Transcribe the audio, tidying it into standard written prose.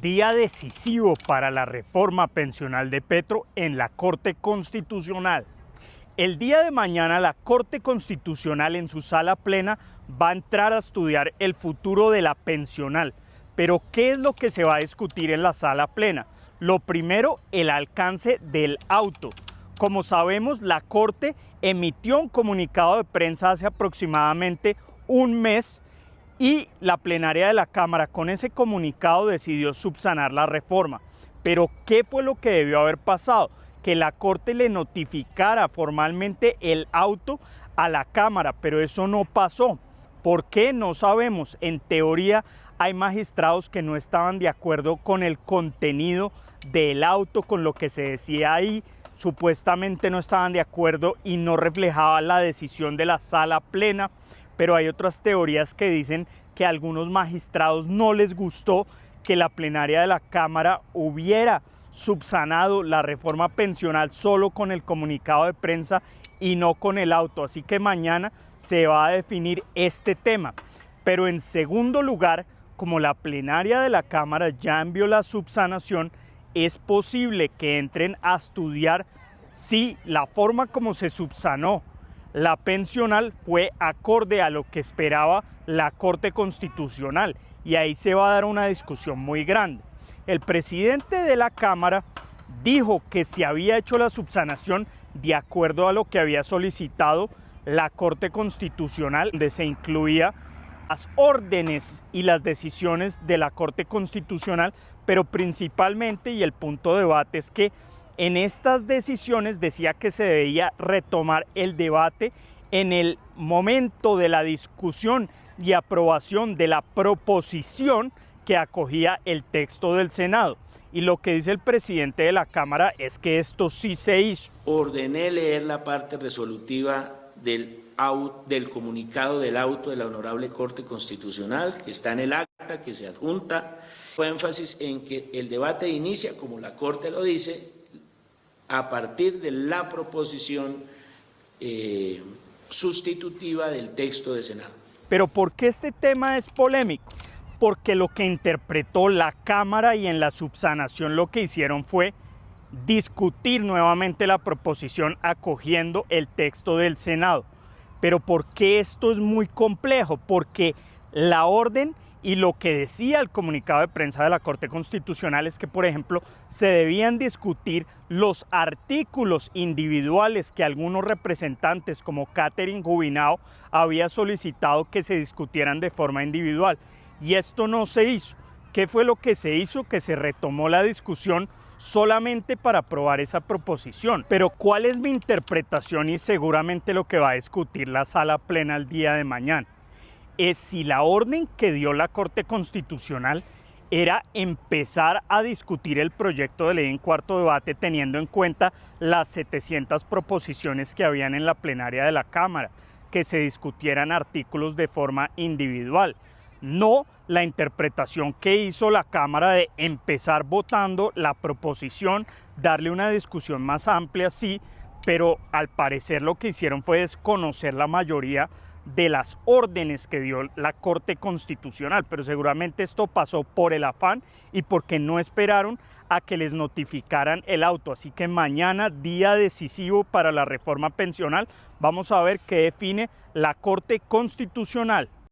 Día decisivo para la reforma pensional de Petro en la Corte Constitucional. El día de mañana la Corte Constitucional en su sala plena va a entrar a estudiar el futuro de la pensional. Pero ¿qué es lo que se va a discutir en la sala plena? Lo primero, el alcance del auto. Como sabemos, la Corte emitió un comunicado de prensa hace aproximadamente un mes y la plenaria de la Cámara con ese comunicado decidió subsanar la reforma. Pero ¿qué fue lo que debió haber pasado? Que la Corte le notificara formalmente el auto a la Cámara, pero eso no pasó. ¿Por qué? No sabemos. En teoría hay magistrados que no estaban de acuerdo con el contenido del auto, con lo que se decía ahí. Supuestamente no estaban de acuerdo y no reflejaba la decisión de la sala plena. Pero hay otras teorías que dicen que a algunos magistrados no les gustó que la plenaria de la Cámara hubiera subsanado la reforma pensional solo con el comunicado de prensa y no con el auto. Así que mañana se va a definir este tema. Pero en segundo lugar, como la plenaria de la Cámara ya envió la subsanación, es posible que entren a estudiar si la forma como se subsanó la pensional fue acorde a lo que esperaba la Corte Constitucional, y ahí se va a dar una discusión muy grande. El presidente de la Cámara dijo que se había hecho la subsanación de acuerdo a lo que había solicitado la Corte Constitucional, donde se incluía las órdenes y las decisiones de la Corte Constitucional, pero principalmente, y el punto de debate es que en estas decisiones decía que se debía retomar el debate en el momento de la discusión y aprobación de la proposición que acogía el texto del Senado. Y lo que dice el presidente de la Cámara es que esto sí se hizo. Ordené leer la parte resolutiva del comunicado del auto de la Honorable Corte Constitucional, que está en el acta, que se adjunta. Fue énfasis en que el debate inicia, como la Corte lo dice, a partir de la proposición sustitutiva del texto de Senado. Pero ¿por qué este tema es polémico? Porque lo que interpretó la Cámara y en la subsanación lo que hicieron fue discutir nuevamente la proposición acogiendo el texto del Senado. Pero ¿por qué esto es muy complejo? Porque la orden y lo que decía el comunicado de prensa de la Corte Constitucional es que, por ejemplo, se debían discutir los artículos individuales que algunos representantes como Catherine Jubinao había solicitado que se discutieran de forma individual. Y esto no se hizo. ¿Qué fue lo que se hizo? Que se retomó la discusión solamente para aprobar esa proposición. Pero ¿cuál es mi interpretación y seguramente lo que va a discutir la sala plena el día de mañana? Es si la orden que dio la Corte Constitucional era empezar a discutir el proyecto de ley en cuarto debate teniendo en cuenta las 700 proposiciones que habían en la plenaria de la Cámara, que se discutieran artículos de forma individual. No la interpretación que hizo la Cámara de empezar votando la proposición, darle una discusión más amplia, sí, pero al parecer lo que hicieron fue desconocer la mayoría de las órdenes que dio la Corte Constitucional, pero seguramente esto pasó por el afán y porque no esperaron a que les notificaran el auto. Así que mañana, día decisivo para la reforma pensional, vamos a ver qué define la Corte Constitucional.